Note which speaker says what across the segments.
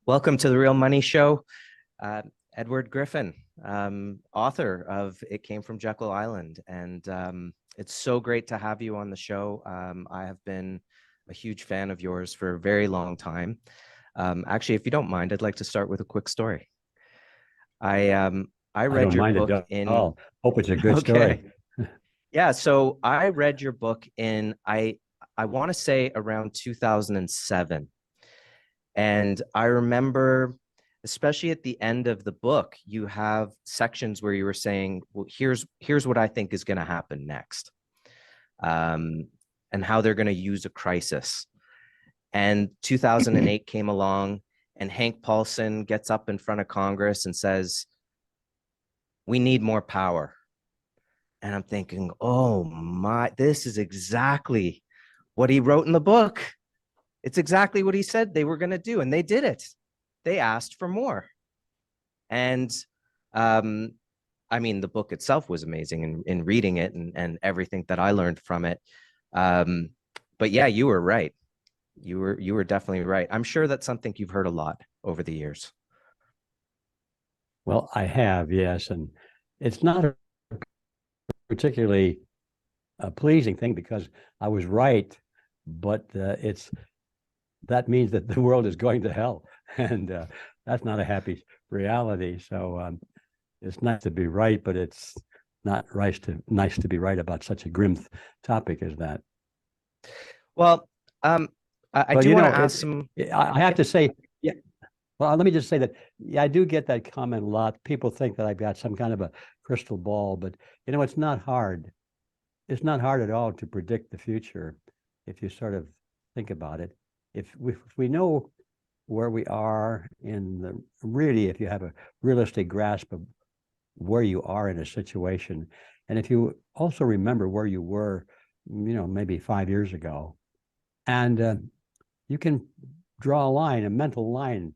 Speaker 1: Welcome to the Real Money Show. Uh, Edward Griffin, author of It Came from Jekyll Island. And it's so great to have you on the show. I have been a huge fan of yours for a very long time. Actually, if you don't mind, I'd like to start with a quick story. I
Speaker 2: I
Speaker 1: read
Speaker 2: don't
Speaker 1: your
Speaker 2: mind it
Speaker 1: book
Speaker 2: at
Speaker 1: in,
Speaker 2: all. Hope it's a good
Speaker 1: okay.
Speaker 2: story.
Speaker 1: Yeah, so I read your book in, I want to say around 2007. And I remember, especially at the end of the book, you have sections where you were saying, well, here's what I think is going to happen next, and how they're going to use a crisis. And 2008 came along, and Hank Paulson gets up in front of Congress and says, we need more power. And I'm thinking, oh my, this is exactly what he wrote in the book. It's exactly what he said they were going to do, and they did it. They asked for more. And um, I mean, the book itself was amazing in reading it and everything that I learned from it. Um, but yeah, you were right. You were definitely right. I'm sure that's something you've heard a lot over the years.
Speaker 2: Well, I have, yes. And it's not a particularly pleasing thing because I was right, but that means that the world is going to hell. And that's not a happy reality. So it's nice to be right, but it's not nice to be right about such a grim topic as that.
Speaker 1: Well, I
Speaker 2: But
Speaker 1: do want to ask some.
Speaker 2: I have to say, yeah. Well, let me just say that, yeah, I do get that comment a lot. People think that I've got some kind of a crystal ball, but it's not hard. It's not hard at all to predict the future if you sort of think about it. If we know where we are really, if you have a realistic grasp of where you are in a situation, and if you also remember where you were, maybe 5 years ago, and you can draw a line, a mental line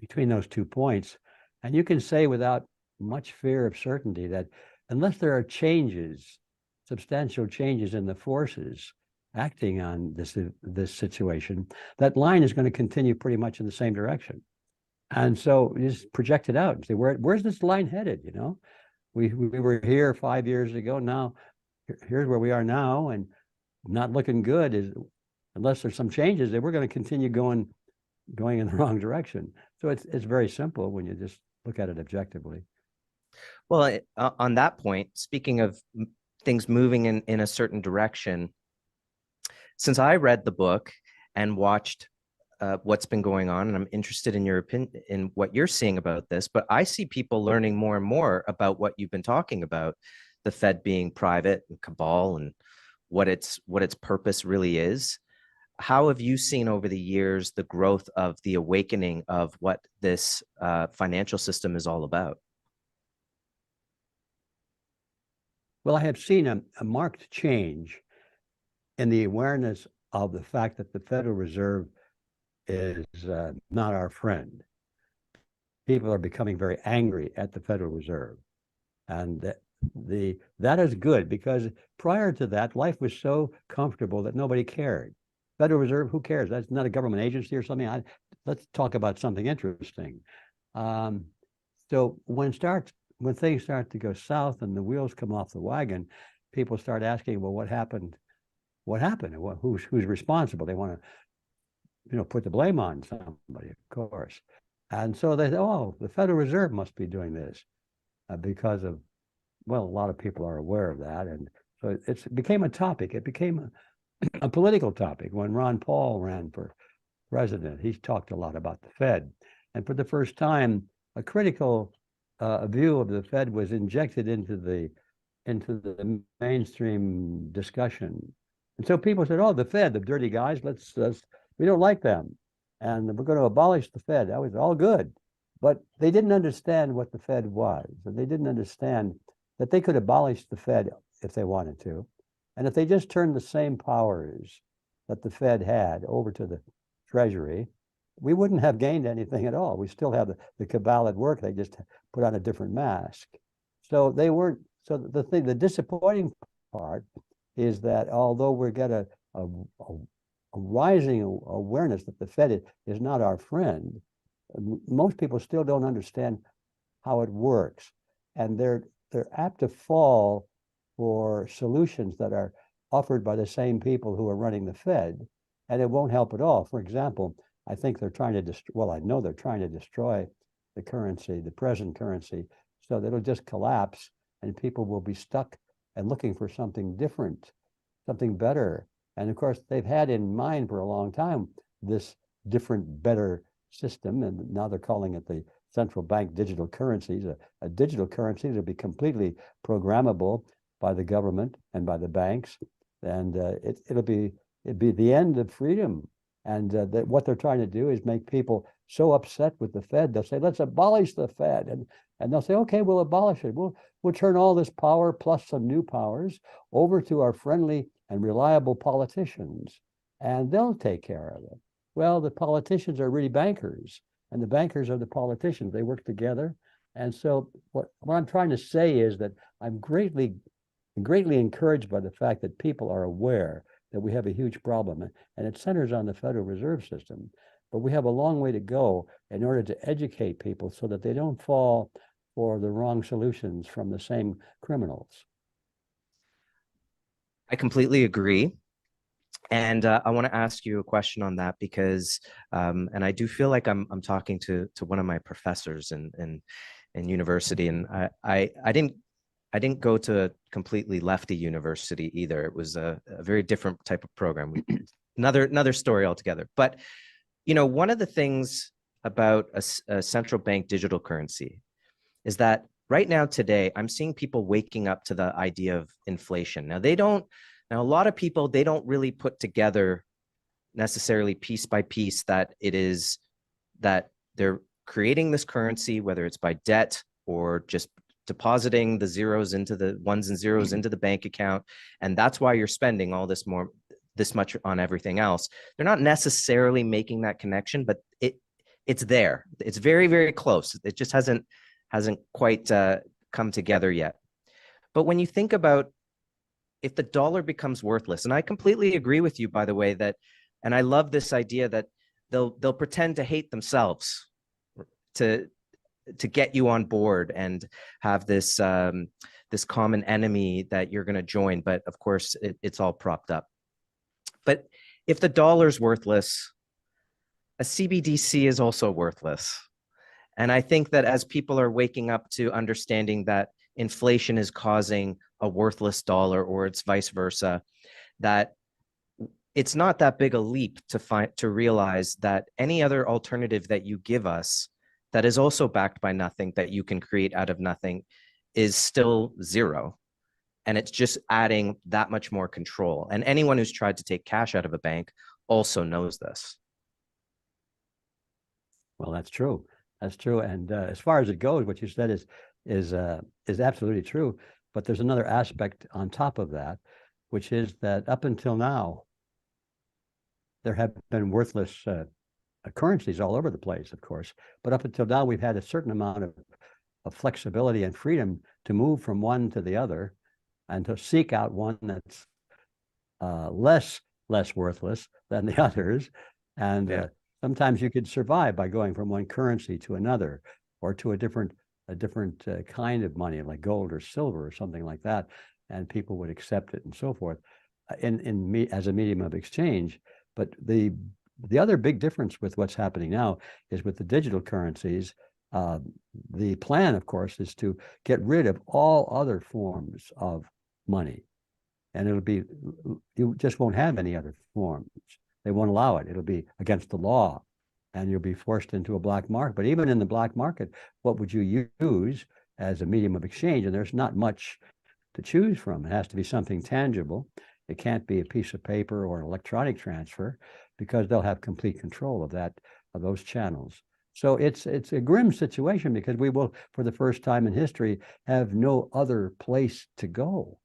Speaker 2: between those 2 points. And you can say without much fear of certainty that unless there are changes, substantial changes in the forces acting on this situation, that line is going to continue pretty much in the same direction. And so you just project it out and say, where's this line headed? We were here 5 years ago. Now here's where we are now, and not looking good is unless there's some changes that we're going to continue going in the wrong direction. So it's very simple when you just look at it objectively.
Speaker 1: Well, on that point, speaking of things moving in a certain direction, since I read the book and watched what's been going on, and I'm interested in your opinion in what you're seeing about this, but I see people learning more and more about what you've been talking about, the Fed being private and cabal and what its purpose really is. How have you seen over the years the growth of the awakening of what this financial system is all about?
Speaker 2: Well, I have seen a marked change in the awareness of the fact that the Federal Reserve is not our friend. People are becoming very angry at the Federal Reserve. And that is good, because prior to that, life was so comfortable that nobody cared. Federal Reserve, who cares? That's not a government agency or something. Let's talk about something interesting. So when things start to go south and the wheels come off the wagon, people start asking, well, what happened? What happened? Who's responsible? They want to, put the blame on somebody, of course. And so they say, oh, the Federal Reserve must be doing this because of, well, a lot of people are aware of that. And so it became a topic. It became a political topic. When Ron Paul ran for president, he talked a lot about the Fed. And for the first time, a critical view of the Fed was injected into the mainstream discussion. And so people said, oh, the Fed, the dirty guys, we don't like them. And we're going to abolish the Fed. That was all good. But they didn't understand what the Fed was. And they didn't understand that they could abolish the Fed if they wanted to. And if they just turned the same powers that the Fed had over to the Treasury, we wouldn't have gained anything at all. We still have the cabal at work. They just put on a different mask. So they weren't. So the disappointing part is that although we get a rising awareness that the Fed is not our friend, most people still don't understand how it works, and they're apt to fall for solutions that are offered by the same people who are running the Fed, and it won't help at all. For example, I think they're trying to I know they're trying to destroy the currency, the present currency, so that it'll just collapse and people will be stuck and looking for something different, something better. And of course, they've had in mind for a long time this different, better system, and now they're calling it the central bank digital currencies, a digital currency that'll be completely programmable by the government and by the banks, and it'd be the end of freedom. And that what they're trying to do is make people so upset with the Fed, they'll say, let's abolish the Fed. And they'll say, okay, we'll abolish it. We'll turn all this power plus some new powers over to our friendly and reliable politicians, and they'll take care of it. Well, the politicians are really bankers, and the bankers are the politicians. They work together. And so what I'm trying to say is that I'm greatly encouraged by the fact that people are aware that we have a huge problem, and it centers on the Federal Reserve System. But we have a long way to go in order to educate people so that they don't fall for the wrong solutions from the same criminals.
Speaker 1: I completely agree. And I want to ask you a question on that because, and I do feel like I'm talking to one of my professors in university, and I didn't go to a completely lefty university either. It was a very different type of program. Another story altogether. But one of the things about a central bank digital currency is that right now today, I'm seeing people waking up to the idea of inflation. Now a lot of people, they don't really put together necessarily piece by piece that it is that they're creating this currency, whether it's by debt or just depositing the zeros into the ones and zeros into the bank account. And that's why you're spending all this much on everything else. They're not necessarily making that connection, but it's there. It's very, very close. It just hasn't quite come together yet. But when you think about if the dollar becomes worthless, and I completely agree with you, by the way, and I love this idea that they'll pretend to hate themselves to get you on board and have this this common enemy that you're going to join. But of course, it's all propped up. But if the dollar's worthless, a CBDC is also worthless. And I think that as people are waking up to understanding that inflation is causing a worthless dollar, or it's vice versa, that it's not that big a leap to realize that any other alternative that you give us that is also backed by nothing, that you can create out of nothing, is still zero. And it's just adding that much more control. And anyone who's tried to take cash out of a bank also knows this.
Speaker 2: Well, that's true. That's true. And as far as it goes, what you said is absolutely true. But there's another aspect on top of that, which is that up until now, there have been worthless currencies all over the place, of course. But up until now, we've had a certain amount of flexibility and freedom to move from one to the other, and to seek out one that's less worthless than the others. And sometimes you could survive by going from one currency to another, or to a different kind of money, like gold or silver or something like that, and people would accept it and so forth, as a medium of exchange. But the other big difference with what's happening now is with the digital currencies. The plan, of course, is to get rid of all other forms of money, and you just won't have any other forms. They won't allow it. It'll be against the law, and you'll be forced into a black market. But even in the black market, what would you use as a medium of exchange? And there's not much to choose from. It has to be something tangible. It can't be a piece of paper or an electronic transfer, because they'll have complete control of those channels. So it's a grim situation, because we will, for the first time in history, have no other place to go.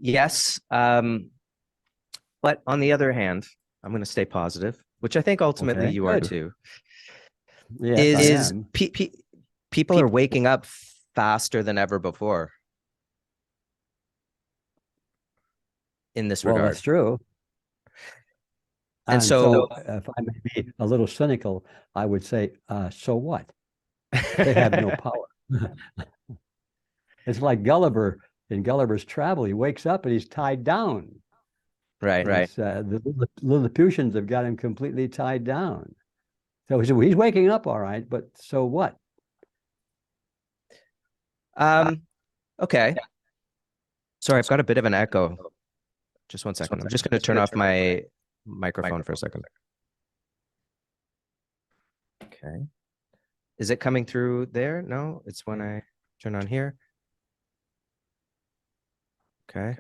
Speaker 1: Yes. But on the other hand, I'm going to stay positive, which I think ultimately you are too.
Speaker 2: Yes,
Speaker 1: People are waking up faster than ever before in this regard.
Speaker 2: Well, that's true. And
Speaker 1: so
Speaker 2: if I may be a little cynical, I would say, so what? They have no power. It's like Gulliver in Gulliver's Travel. He wakes up and he's tied down.
Speaker 1: right.
Speaker 2: The Lilliputians have got him completely tied down. So he's waking up all right, but so what?
Speaker 1: Okay. Sorry, I've got a bit of an echo. Just one second. I'm just going to turn off my microphone for a second. Okay. Is it coming through there? No, it's when I turn on here. Okay.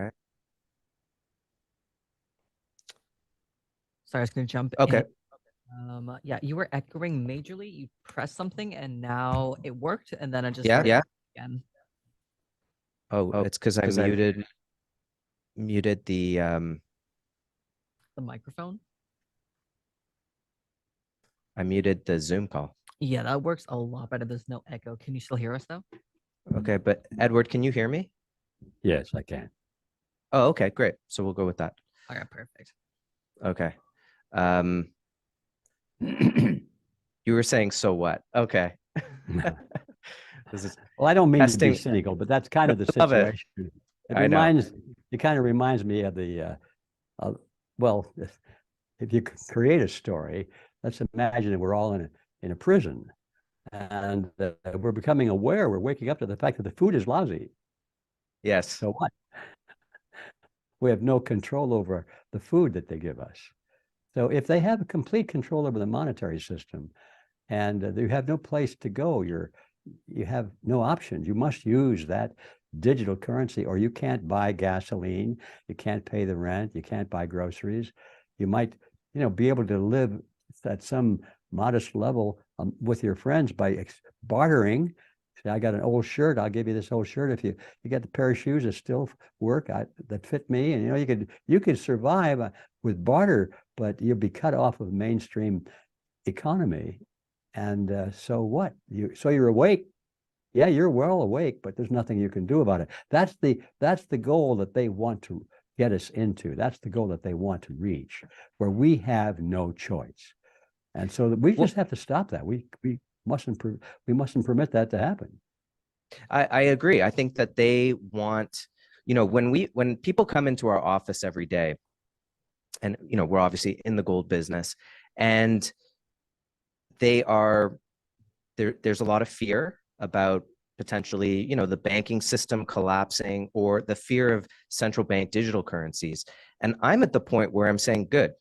Speaker 3: Sorry, I was going to jump
Speaker 1: Okay.
Speaker 3: in. Yeah, you were echoing majorly. You pressed something and now it worked, and then I just
Speaker 1: Yeah.
Speaker 3: again.
Speaker 1: Oh, it's because I muted the
Speaker 3: microphone.
Speaker 1: I muted the Zoom call.
Speaker 3: Yeah, that works a lot better. There's no echo. Can you still hear us though?
Speaker 1: Okay, but Edward, can you hear me?
Speaker 2: Yes, I can.
Speaker 1: Oh, okay, great. So we'll go with that.
Speaker 3: All right, perfect.
Speaker 1: Okay. You were saying, so what? Okay. This is
Speaker 2: Well, I don't mean to
Speaker 1: testing.
Speaker 2: be cynical, but that's kind of the
Speaker 1: Love it.
Speaker 2: situation.
Speaker 1: I know.
Speaker 2: It kind of reminds me of the, well, if you create a story, let's imagine that we're all in a prison, and we're becoming aware, we're waking up to the fact that the food is lousy.
Speaker 1: Yes.
Speaker 2: So what? We have no control over the food that they give us. So if they have complete control over the monetary system, and you have no place to go, you have no options. You must use that digital currency, or you can't buy gasoline, you can't pay the rent, you can't buy groceries. You might, be able to live at some modest level with your friends by bartering. Say, I got an old shirt, I'll give you this old shirt. If you get the pair of shoes that still work, that fit me, and you could survive with barter, but you'll be cut off of mainstream economy. And so what? You're awake. Yeah, you're well awake, but there's nothing you can do about it. That's the goal that they want to get us into. That's the goal that they want to reach, where we have no choice. And so we just have to stop that. We mustn't permit that to happen.
Speaker 1: I agree. I think that they want, when people come into our office every day, and we're obviously in the gold business, and there's a lot of fear about potentially, the banking system collapsing, or the fear of central bank digital currencies. And I'm at the point where I'm saying, good,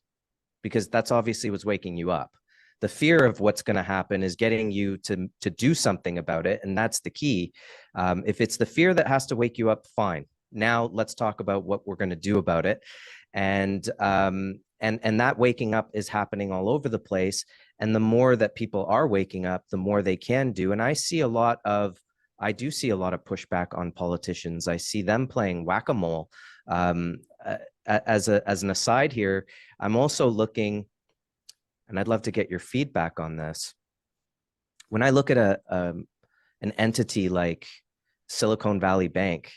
Speaker 1: because that's obviously what's waking you up. The fear of what's going to happen is getting you to do something about it. And that's the key. If it's the fear that has to wake you up, fine. Now let's talk about what we're going to do about it. And that waking up is happening all over the place. And the more that people are waking up, the more they can do. And I do see a lot of pushback on politicians. I see them playing whack-a-mole. As an aside here, I'm also looking, and I'd love to get your feedback on this. When I look at an entity like Silicon Valley Bank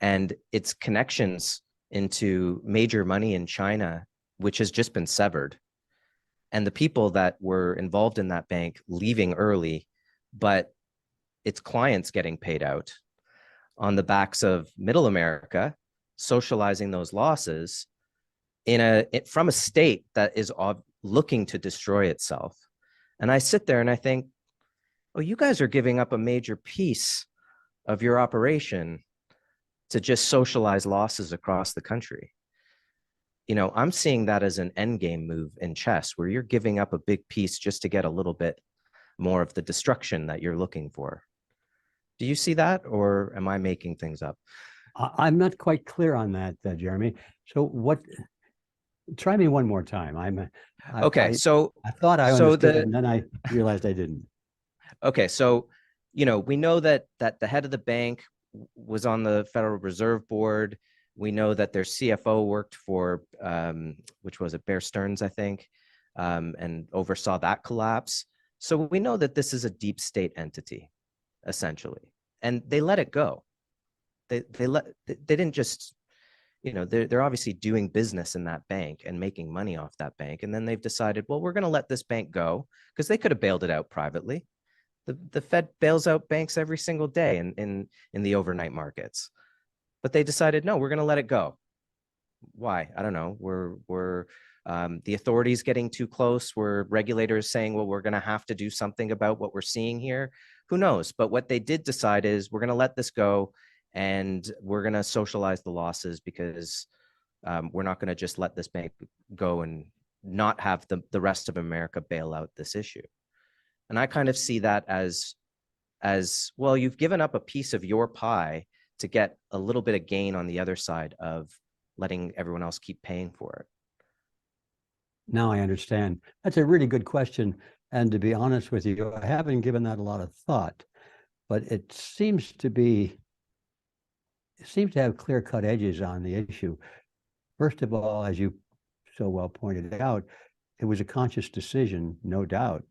Speaker 1: and its connections into major money in China, which has just been severed, and the people that were involved in that bank leaving early, but its clients getting paid out on the backs of middle America, socializing those losses from a state that is looking to destroy itself. And I sit there and I think, oh, you guys are giving up a major piece of your operation to just socialize losses across the country. I'm seeing that as an end game move in chess, where you're giving up a big piece just to get a little bit more of the destruction that you're looking for. Do you see that, or am I making things up?
Speaker 2: I'm not quite clear on that, Jeremy. So try me one more time.
Speaker 1: Okay. So
Speaker 2: I thought I understood, and then I realized I didn't.
Speaker 1: Okay. So, we know that the head of the bank was on the Federal Reserve Board. We know that their CFO worked for, which was it, Bear Stearns, I think, and oversaw that collapse. So we know that this is a deep state entity, essentially, and they let it go. They didn't just, they're obviously doing business in that bank and making money off that bank. And then they've decided, well, we're going to let this bank go, because they could have bailed it out privately. The Fed bails out banks every single day in the overnight markets, but they decided, no, we're going to let it go. Why? I don't know. We're the authorities getting too close. We're regulators saying, well, we're going to have to do something about what we're seeing here. Who knows? But what they did decide is, we're going to let this go, and we're going to socialize the losses, because we're not going to just let this bank go and not have the rest of America bail out this issue. And I kind of see that as well, you've given up a piece of your pie to get a little bit of gain on the other side of letting everyone else keep paying for it.
Speaker 2: Now I understand. That's a really good question. And to be honest with you, I haven't given that a lot of thought, but it seems to have clear-cut edges on the issue. First of all, as you so well pointed out, it was a conscious decision, no doubt,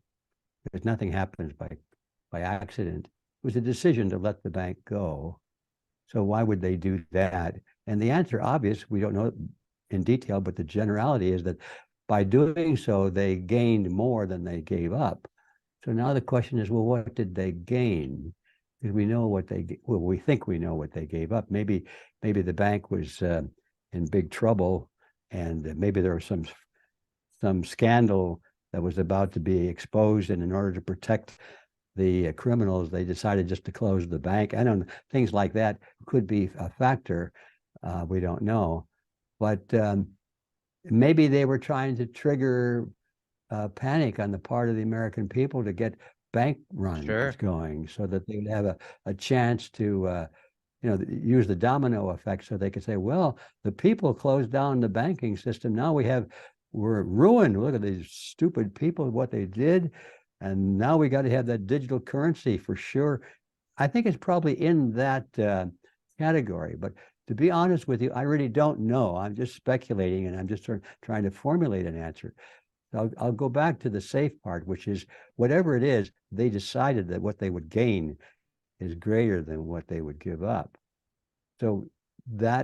Speaker 2: because nothing happens by accident. It was a decision to let the bank go. So why would they do that? And the answer, obvious, we don't know in detail, but the generality is that by doing so, they gained more than they gave up. So now the question is, well, what did they gain? Because we know what we think we know what they gave up. Maybe the bank was in big trouble, and maybe there was some scandal that was about to be exposed, and in order to protect the criminals, they decided just to close the bank. I don't know, things like that could be a factor. We don't know, but maybe they were trying to trigger panic on the part of the American people to get bank runs going, so that they would have a chance to use the domino effect, so they could say, well, the people closed down the banking system. Now we're ruined. Look at these stupid people, what they did. And now we got to have that digital currency for sure. I think it's probably in that category. But to be honest with you, I really don't know. I'm just speculating, and I'm just trying to formulate an answer. So I'll go back to the safe part, which is, whatever it is, they decided that what they would gain is greater than what they would give up. So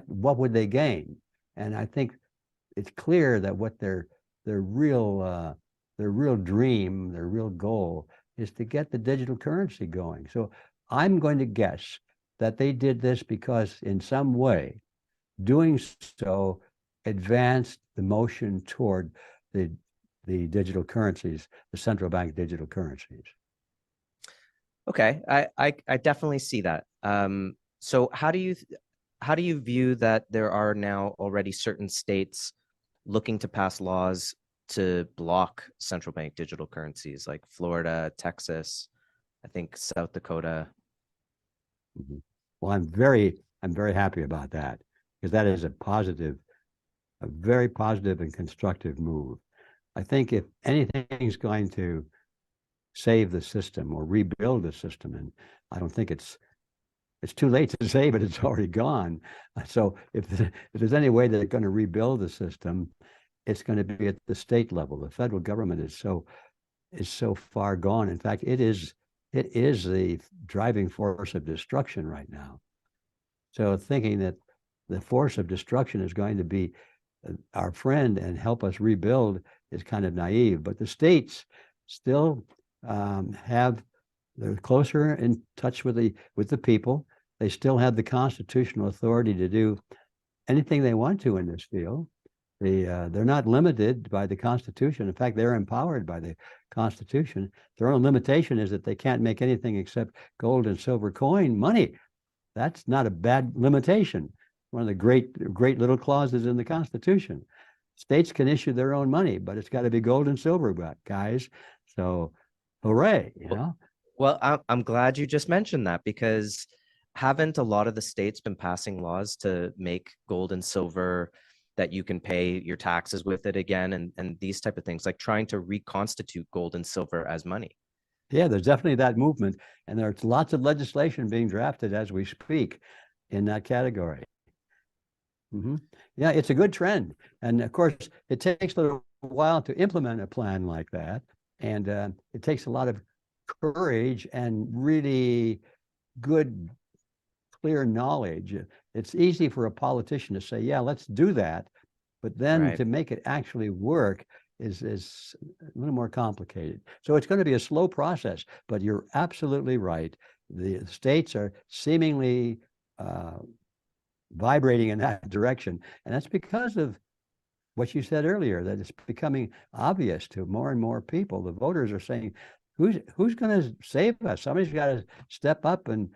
Speaker 2: what would they gain? And I think it's clear that what their real dream, their real goal, is to get the digital currency going. So I'm going to guess that they did this because in some way, doing so advanced the motion toward the digital currencies, the central bank digital currencies.
Speaker 1: Okay, I definitely see that. So how do you view that there are now already certain states looking to pass laws to block central bank digital currencies, like Florida, Texas, I think South Dakota?
Speaker 2: Mm-hmm. Well, I'm very happy about that, because that is a very positive and constructive move. I think if anything's going to save the system or rebuild the system, and I don't think it's too late to save it, it's already gone. So if there's any way that they're going to rebuild the system, it's going to be at the state level. The federal government is so far gone. In fact, it is the driving force of destruction right now. So thinking that the force of destruction is going to be our friend and help us rebuild is kind of naive. But the states still they're closer in touch with the people. They still have the constitutional authority to do anything they want to in this field. They're not limited by the Constitution. In fact, they're empowered by the Constitution. Their only limitation is that they can't make anything except gold and silver coin money. That's not a bad limitation. One of the great little clauses in the Constitution. States can issue their own money, but it's got to be gold and silver, guys. So, hooray!
Speaker 1: Well, I'm glad you just mentioned that, because haven't a lot of the states been passing laws to make gold and silver that you can pay your taxes with it again, and these type of things, like trying to reconstitute gold and silver as money?
Speaker 2: Yeah, there's definitely that movement, and there's lots of legislation being drafted as we speak in that category. Mm-hmm. Yeah, it's a good trend, and of course, it takes a little while to implement a plan like that, and it takes a lot of courage and really good clear knowledge. It's easy for a politician to say, yeah, let's do that. But then
Speaker 1: Right.
Speaker 2: to make it actually work is a little more complicated. So it's going to be a slow process, but you're absolutely right. The states are seemingly vibrating in that direction. And that's because of what you said earlier, that it's becoming obvious to more and more people. The voters are saying, who's going to save us? Somebody's got to step up and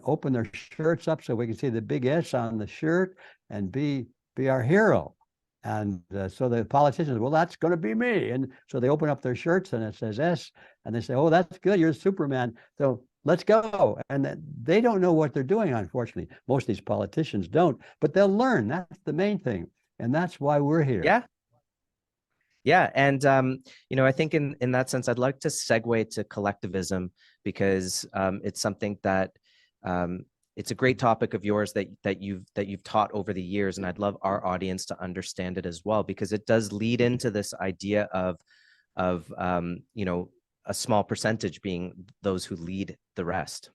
Speaker 2: open their shirts up so we can see the big S on the shirt and be our hero. And so the politicians, well, that's going to be me. And so they open up their shirts and it says S, and they say, oh, that's good, you're Superman. So let's go. And they don't know what they're doing, unfortunately. Most of these politicians don't, but they'll learn. That's the main thing. And that's why we're here.
Speaker 1: Yeah. Yeah. And, I think in that sense, I'd like to segue to collectivism because it's something that it's a great topic of yours that you've taught over the years. And I'd love our audience to understand it as well, because it does lead into this idea of a small percentage being those who lead the rest.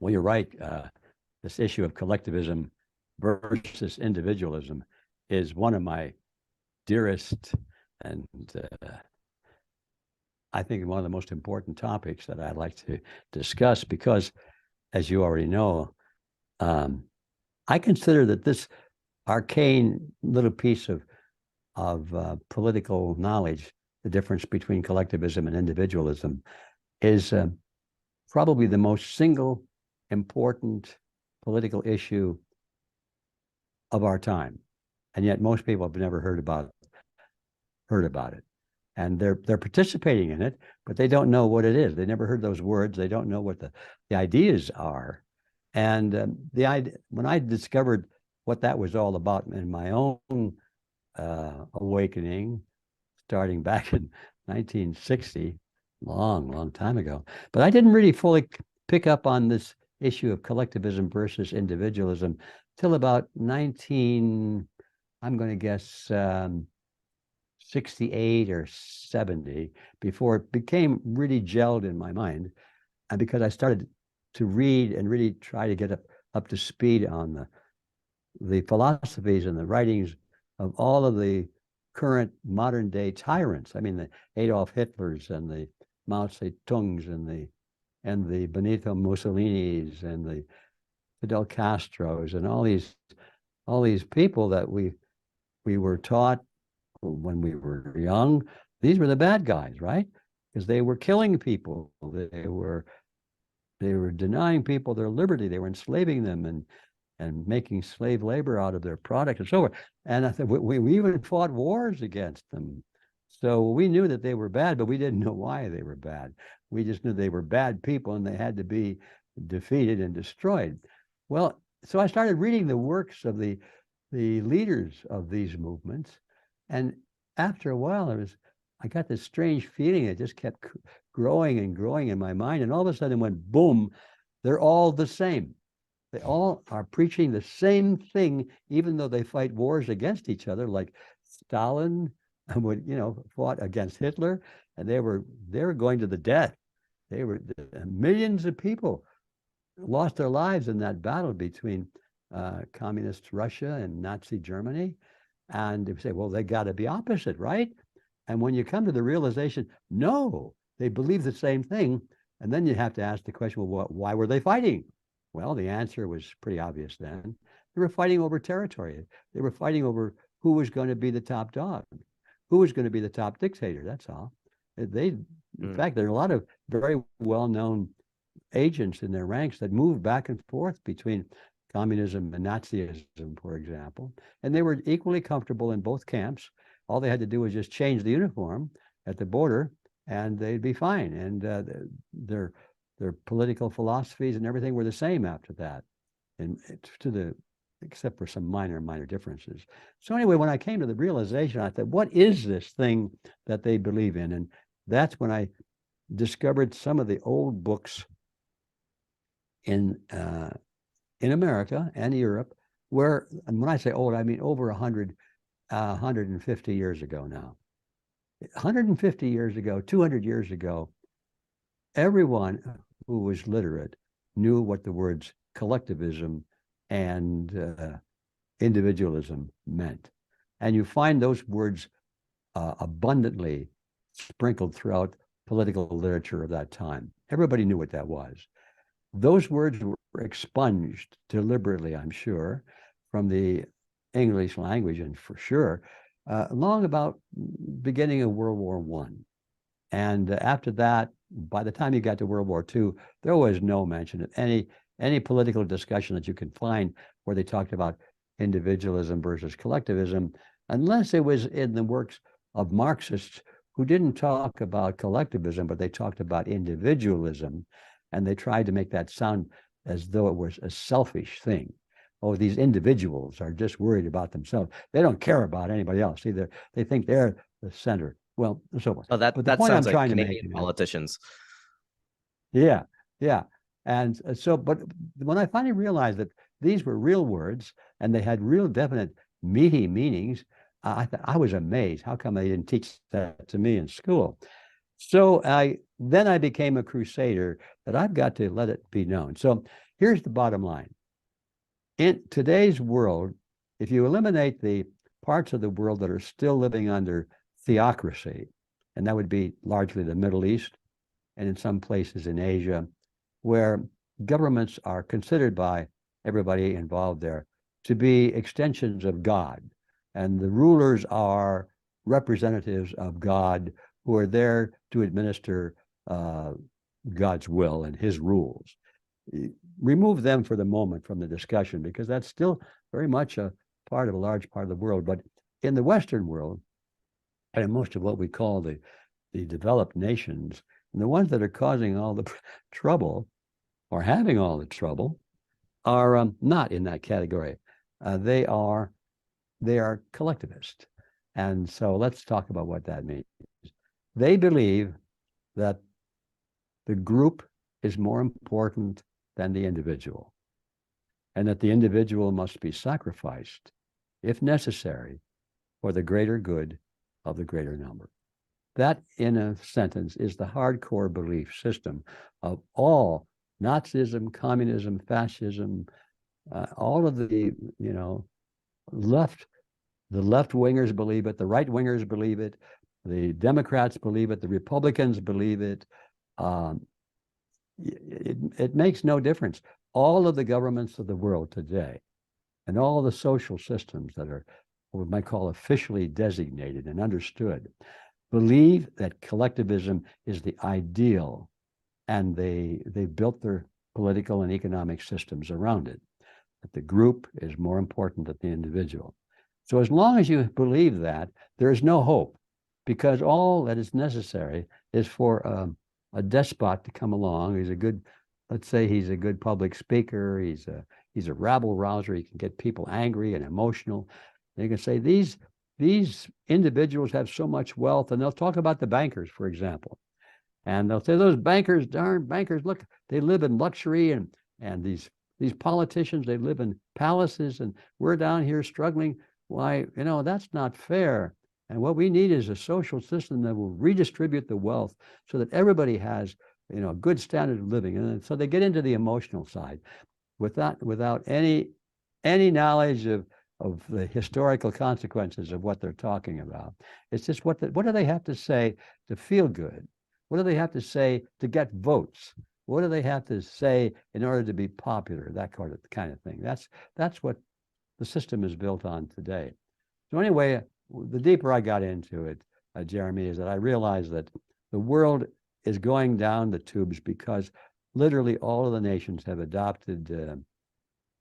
Speaker 2: Well, you're right. This issue of collectivism versus individualism is one of my dearest and I think one of the most important topics that I'd like to discuss because, as you already know, I consider that this arcane little piece of political knowledge, the difference between collectivism and individualism, is probably the most single important political issue of our time, and yet most people have never heard about it, and they're participating in it, but they don't know what it is. They never heard those words. They don't know what the ideas are, and the idea, when I discovered what that was all about in my own awakening, starting back in 1960, long time ago, but I didn't really fully pick up on this issue of collectivism versus individualism till about I'm going to guess 68 or 70, before it became really gelled in my mind, and because I started to read and really try to get up to speed on the philosophies and the writings of all of the current modern day tyrants. I mean, the Adolf Hitlers and the Mao Zedongs and the Benito Mussolinis and the Fidel Castros and all these people that we were taught when we were young. These were the bad guys, right? Because they were killing people. They were denying people their liberty. They were enslaving them and making slave labor out of their product and so forth. And I think we even fought wars against them. So we knew that they were bad, but we didn't know why they were bad. We just knew they were bad people and they had to be defeated and destroyed. Well, so I started reading the works of the leaders of these movements. And after a while, I got this strange feeling. It just kept growing and growing in my mind. And all of a sudden it went boom, they're all the same. They all are preaching the same thing, even though they fight wars against each other, like Stalin would, fought against Hitler, and they were going to the death. Millions of people lost their lives in that battle between communist Russia and Nazi Germany. And they say, well, they got to be opposite, right? And when you come to the realization, no, they believe the same thing. And then you have to ask the question, well, why were they fighting? Well, the answer was pretty obvious then. They were fighting over territory. They were fighting over who was going to be the top dog, who was going to be the top dictator. That's all. In fact, there are a lot of very well-known agents in their ranks that moved back and forth between communism and Nazism, for example, and they were equally comfortable in both camps. All they had to do was just change the uniform at the border, and they'd be fine. And their political philosophies and everything were the same after that, and except for some minor differences. So anyway, when I came to the realization, I thought, what is this thing that they believe in? And that's when I discovered some of the old books in America and Europe, and when I say old, I mean over 150 years ago now. 150 years ago, 200 years ago, everyone who was literate knew what the words collectivism and individualism meant. And you find those words abundantly sprinkled throughout political literature of that time. Everybody knew what that was. Those words were expunged deliberately, I'm sure, from the English language, and for sure, long about beginning of World War I. And after that, by the time you got to World War II, there was no mention of any political discussion that you can find where they talked about individualism versus collectivism, unless it was in the works of Marxists who didn't talk about collectivism, but they talked about individualism, and they tried to make that sound as though it was a selfish thing. Oh, these individuals are just worried about themselves. They don't care about anybody else either. They think they're the center. Well, and so forth.
Speaker 1: Oh, that
Speaker 2: But the
Speaker 1: that
Speaker 2: point I'm
Speaker 1: sounds like
Speaker 2: trying to
Speaker 1: Canadian
Speaker 2: make,
Speaker 1: politicians.
Speaker 2: yeah, yeah. And so, but when I finally realized that these were real words and they had real definite meaty meanings, I thought I was amazed. How come they didn't teach that to me in school? So then I became a crusader that I've got to let it be known. So here's the bottom line. In today's world, if you eliminate the parts of the world that are still living under theocracy, and that would be largely the Middle East and in some places in Asia, where governments are considered by everybody involved there to be extensions of God, and the rulers are representatives of God who are there to administer God's will and his rules. Remove them for the moment from the discussion, because that's still very much a part of a large part of the world. But in the Western world, and most of what we call the developed nations, and the ones that are causing all the trouble or having all the trouble are not in that category. They are collectivist. And so let's talk about what that means. They believe that the group is more important than the individual, and that the individual must be sacrificed, if necessary, for the greater good of the greater number. That, in a sentence, is the hardcore belief system of all Nazism, communism, fascism, all of the, the left-wingers believe it, the right-wingers believe it, the Democrats believe it, the Republicans believe it. It makes no difference. All of the governments of the world today and all the social systems that are what we might call officially designated and understood believe that collectivism is the ideal, and they built their political and economic systems around it, that the group is more important than the individual. So as long as you believe that, there is no hope, because all that is necessary is for a despot to come along. He's a good, let's say he's a good public speaker. He's a rabble rouser. He can get people angry and emotional. And you can say these individuals have so much wealth, and they'll talk about the bankers, for example. And they'll say those bankers, darn bankers, look, they live in luxury, and these politicians, they live in palaces, and we're down here struggling. Why, that's not fair. And what we need is a social system that will redistribute the wealth so that everybody has, a good standard of living. And so they get into the emotional side without any knowledge of the historical consequences of what they're talking about. It's just what do they have to say to feel good? What do they have to say to get votes? What do they have to say in order to be popular? That kind of thing. That's what the system is built on today. So anyway, the deeper I got into it, Jeremy, is that I realized that the world is going down the tubes because literally all of the nations have adopted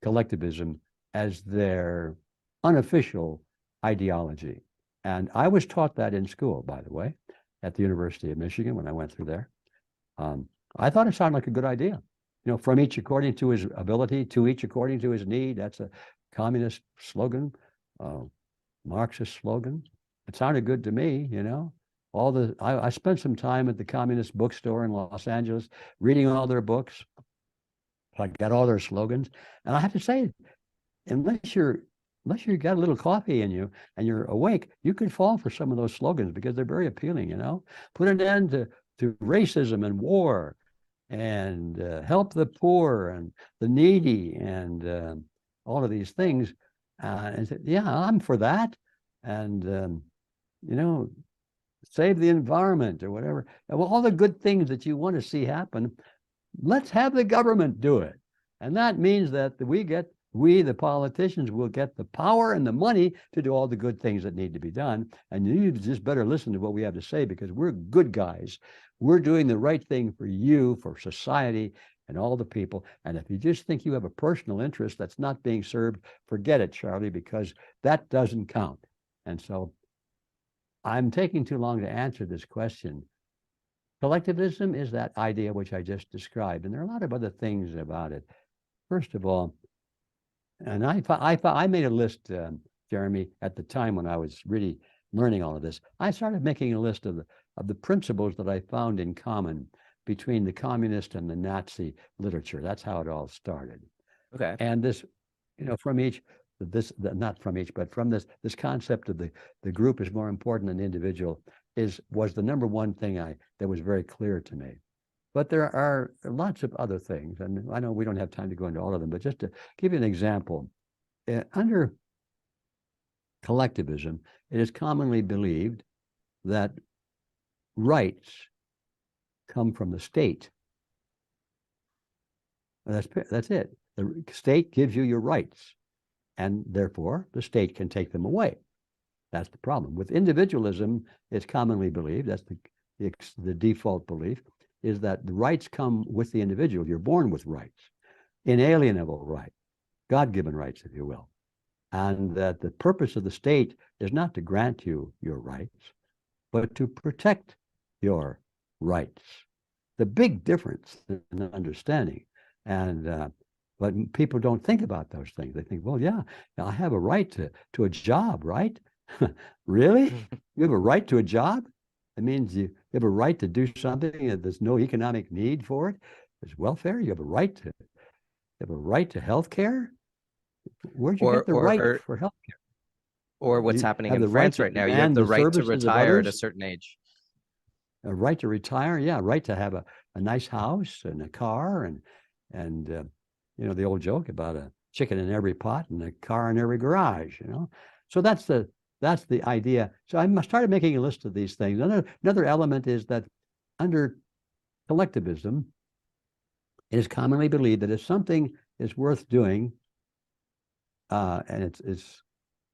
Speaker 2: collectivism as their unofficial ideology. And I was taught that in school, by the way, at the University of Michigan when I went through there. I thought it sounded like a good idea. From each according to his ability, to each according to his need. That's a communist slogan, Marxist slogan. It sounded good to me, I spent some time at the communist bookstore in Los Angeles reading all their books. I got all their slogans. And I have to say, unless you got a little coffee in you and you're awake, you can fall for some of those slogans because they're very appealing, Put an end to racism and war and help the poor and the needy and all of these things. And said, yeah, I'm for that. And, you know, save the environment or whatever. Well, all the good things that you want to see happen, let's have the government do it. And that means that we, the politicians, will get the power and the money to do all the good things that need to be done. And you just better listen to what we have to say, because we're good guys. We're doing the right thing for you, for society, and all the people. And if you just think you have a personal interest that's not being served, forget it, Charlie, because that doesn't count. And so I'm taking too long to answer this question. Collectivism is that idea which I just described, and there are a lot of other things about it. First of all, and I made a list, Jeremy, at the time when I was really learning all of this. I started making a list of the principles that I found in common between the communist and the Nazi literature. That's how it all started.
Speaker 1: Okay.
Speaker 2: And this, you know, not from each, but from this concept of the group is more important than the individual was the number one thing that was very clear to me. But there are lots of other things, and I know we don't have time to go into all of them, but just to give you an example, under collectivism, it is commonly believed that rights come from the state. That's it. The state gives you your rights, and therefore the state can take them away. That's the problem. With individualism, it's commonly believed, that's the default belief, is that the rights come with the individual. You're born with rights, inalienable right, God-given rights, if you will. And that the purpose of the state is not to grant you your rights, but to protect your rights. The big difference in understanding. And but people don't think about those things. They think, well, yeah, I have a right to a job, right? Really? You have a right to a job? It means you have a right to do something and there's no economic need for it. There's welfare. You have a right to health care. Where'd you get the right for health care?
Speaker 1: Or what's
Speaker 2: You
Speaker 1: happening
Speaker 2: have
Speaker 1: in
Speaker 2: the right
Speaker 1: France
Speaker 2: to
Speaker 1: right now. You have
Speaker 2: demand
Speaker 1: the
Speaker 2: the
Speaker 1: right to
Speaker 2: services of
Speaker 1: retire at a
Speaker 2: others.
Speaker 1: certain age.
Speaker 2: A right to retire, yeah, right to have a nice house and a car and you know, the old joke about a chicken in every pot and a car in every garage, you know. So that's the idea. So I started making a list of these things. Another element is that under collectivism, it is commonly believed that if something is worth doing, and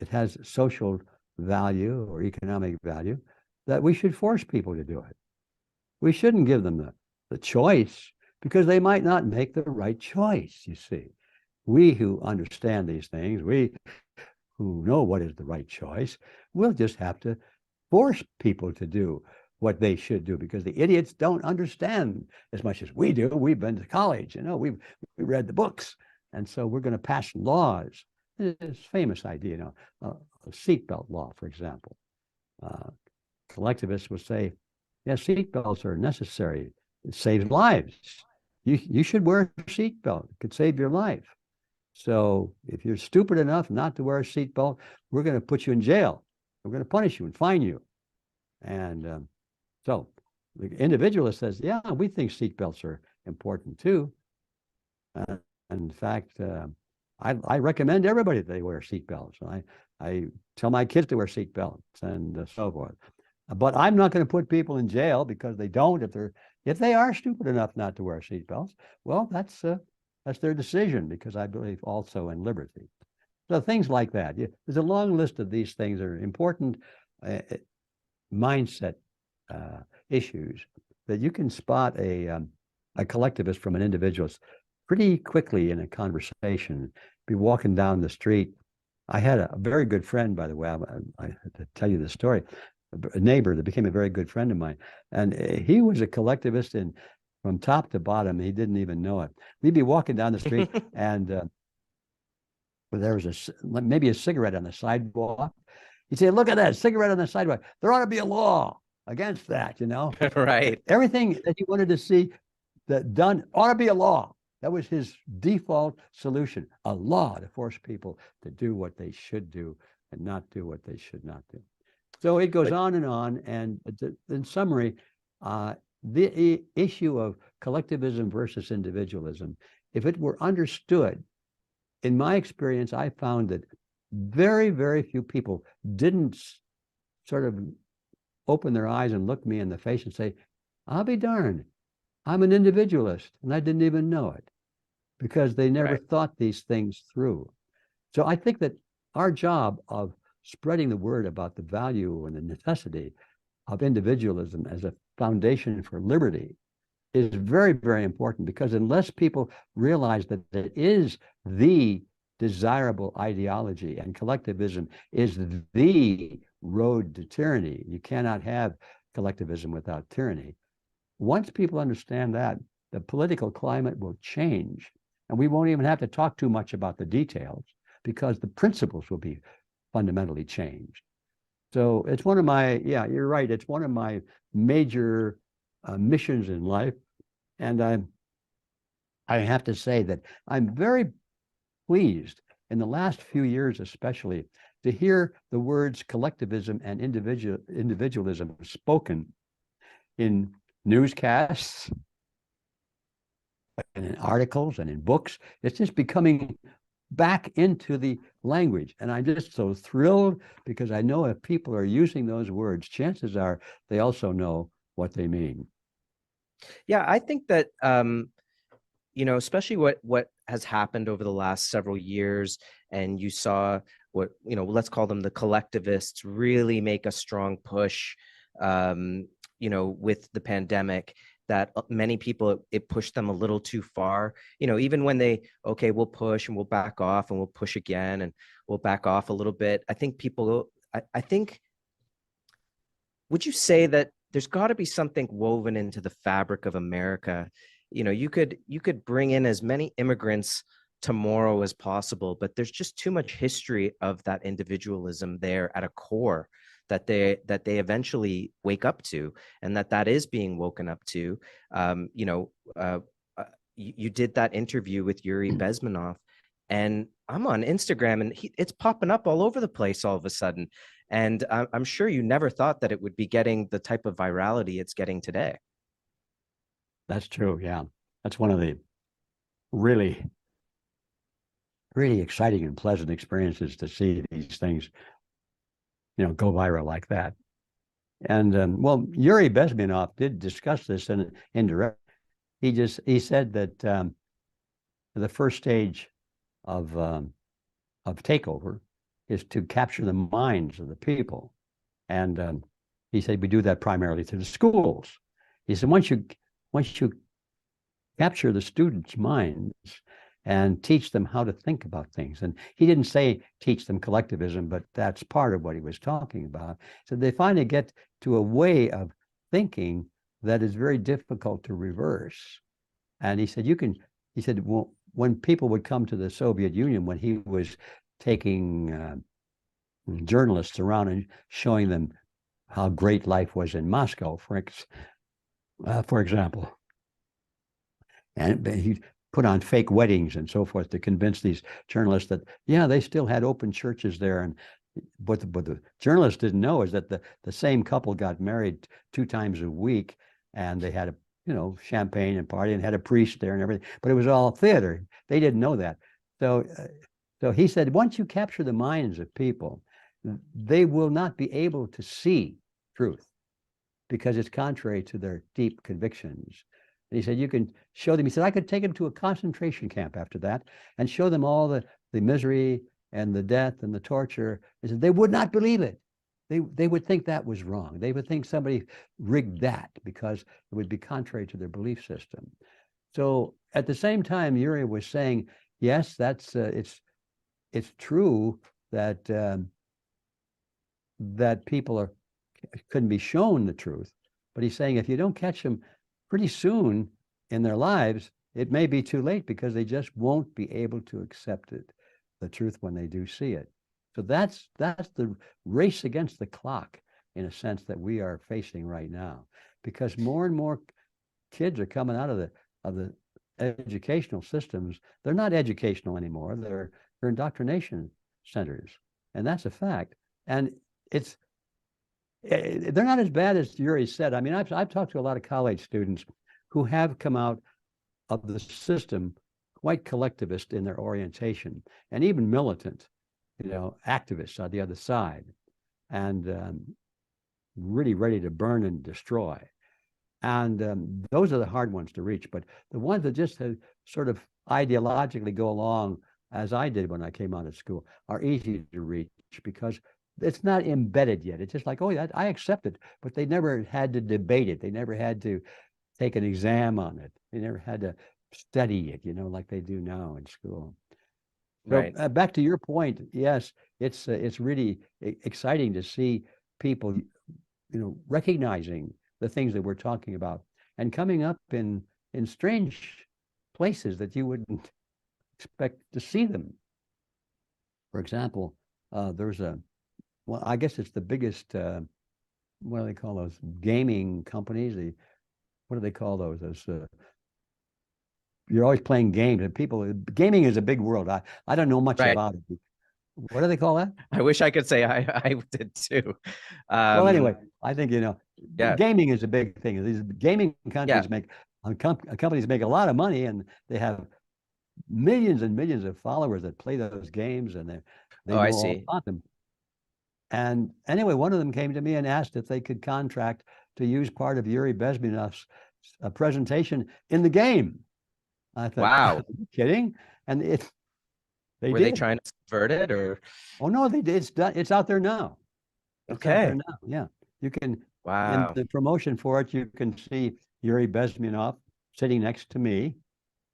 Speaker 2: it has social value or economic value, that we should force people to do it. We shouldn't give them the choice, because they might not make the right choice, you see. We who understand these things, we who know what is the right choice, we'll just have to force people to do what they should do, because the idiots don't understand as much as we do. We've been to college, you know, we read the books. And so we're going to pass laws. It's a famous idea, you know, a seatbelt law, for example. Collectivists would say, yes, seatbelts are necessary. It saves lives. You should wear a seatbelt. It could save your life. So if you're stupid enough not to wear a seatbelt, we're going to put you in jail. We're going to punish you and fine you. And so the individualist says, yeah, we think seatbelts are important too. In fact, I recommend everybody that they wear seatbelts. I tell my kids to wear seatbelts and so forth. But I'm not going to put people in jail because they don't. If they are stupid enough not to wear seatbelts, well, that's their decision, because I believe also in liberty. So things like that. There's a long list of these things that are important mindset issues that you can spot a collectivist from an individualist pretty quickly in a conversation. Be walking down the street. I had a very good friend, by the way. I had to tell you the story. A neighbor that became a very good friend of mine, and he was a collectivist from top to bottom. He didn't even know it. We'd be walking down the street, and there was maybe a cigarette on the sidewalk. He'd say, "Look at that cigarette on the sidewalk. There ought to be a law against that." You know,
Speaker 1: Right.
Speaker 2: Everything that he wanted to see that done ought to be a law. That was his default solution: a law to force people to do what they should do and not do what they should not do. So it goes on, and in summary, the issue of collectivism versus individualism, if it were understood, in my experience, I found that very, very few people didn't sort of open their eyes and look me in the face and say, I'll be darned, I'm an individualist, and I didn't even know it, because they never
Speaker 1: Right.
Speaker 2: thought these things through. So I think that our job of spreading the word about the value and the necessity of individualism as a foundation for liberty is very, very important, because unless people realize that it is the desirable ideology and collectivism is the road to tyranny, you cannot have collectivism without tyranny. Once people understand that, the political climate will change, and we won't even have to talk too much about the details, because the principles will be fundamentally changed. So it's one of my, yeah, you're right, it's one of my major missions in life. And I have to say that I'm very pleased in the last few years, especially, to hear the words collectivism and individualism spoken in newscasts and in articles and in books. It's just becoming back into the language. And I'm just so thrilled, because I know if people are using those words, chances are they also know what they mean.
Speaker 1: Yeah, I think that especially what has happened over the last several years, and you saw what, let's call them the collectivists, really make a strong push, with the pandemic, that many people, it pushed them a little too far. Even when we'll push and we'll back off and we'll push again and we'll back off a little bit. I think I think, would you say that there's got to be something woven into the fabric of America? You could bring in as many immigrants tomorrow as possible, but there's just too much history of that individualism there at a core that they eventually wake up to, and that is being woken up to. You did that interview with Yuri Bezmenov, and I'm on Instagram, and it's popping up all over the place all of a sudden. And I'm sure you never thought that it would be getting the type of virality it's getting today.
Speaker 2: That's true. Yeah. That's one of the really, really exciting and pleasant experiences, to see these things, go viral like that. And well, Yuri Bezmenov did discuss this in direct. He said that the first stage of takeover is to capture the minds of the people, and he said we do that primarily through the schools. He said once you capture the students' minds and teach them how to think about things. And he didn't say teach them collectivism, but that's part of what he was talking about. So they finally get to a way of thinking that is very difficult to reverse. And he said, well, when people would come to the Soviet Union, when he was taking journalists around and showing them how great life was in Moscow, for example, and he put on fake weddings and so forth to convince these journalists that, yeah, they still had open churches there. And what the journalists didn't know is that the same couple got married 2 times a week, and they had champagne and party and had a priest there and everything, but it was all theater. They didn't know that. So he said, once you capture the minds of people, they will not be able to see truth, because it's contrary to their deep convictions. And he said, you can show them. He said, I could take them to a concentration camp after that and show them all the misery and the death and the torture. He said, they would not believe it. They would think that was wrong. They would think somebody rigged that, because it would be contrary to their belief system. So at the same time, Yuri was saying, yes, that's it's true that that people couldn't be shown the truth. But he's saying if you don't catch them pretty soon in their lives, it may be too late, because they just won't be able to accept it, the truth, when they do see it. So that's the race against the clock, in a sense, that we are facing right now, because more and more kids are coming out of the educational systems. They're not educational anymore. They're indoctrination centers, and that's a fact. And it's they're not as bad as Yuri said. I mean, I've talked to a lot of college students who have come out of the system quite collectivist in their orientation and even militant, activists on the other side, and really ready to burn and destroy. And those are the hard ones to reach. But the ones that just sort of ideologically go along, as I did when I came out of school, are easy to reach because it's not embedded yet. It's just like, oh, yeah, I accept it. But they never had to debate it. They never had to take an exam on it. They never had to study it, like they do now in school. So
Speaker 1: Right.
Speaker 2: back to your point, yes, it's really exciting to see people, recognizing the things that we're talking about and coming up in strange places that you wouldn't expect to see them. For example, there's well, I guess it's the biggest, what do they call those gaming companies? What do they call those? You're always playing games, and gaming is a big world. I don't know much
Speaker 1: Right.
Speaker 2: about it. What do they call that?
Speaker 1: I wish I could say I did too.
Speaker 2: Well, anyway, I think,
Speaker 1: Yeah.
Speaker 2: gaming is a big thing. These gaming countries
Speaker 1: Yeah.
Speaker 2: companies make a lot of money, and they have millions and millions of followers that play those games, and they
Speaker 1: Oh,
Speaker 2: know
Speaker 1: I
Speaker 2: all
Speaker 1: see.
Speaker 2: about them. And anyway, one of them came to me and asked if they could contract to use part of Yuri Bezmenov's presentation in the game. I thought,
Speaker 1: Wow.
Speaker 2: are you kidding? And they
Speaker 1: Were
Speaker 2: did.
Speaker 1: they trying to subvert it or?
Speaker 2: Oh no, they did. It's done. It's out there now. It's out there
Speaker 1: Okay.
Speaker 2: now. Yeah, you can. In
Speaker 1: Wow.
Speaker 2: the promotion for it, you can see Yuri Bezmenov sitting next to me,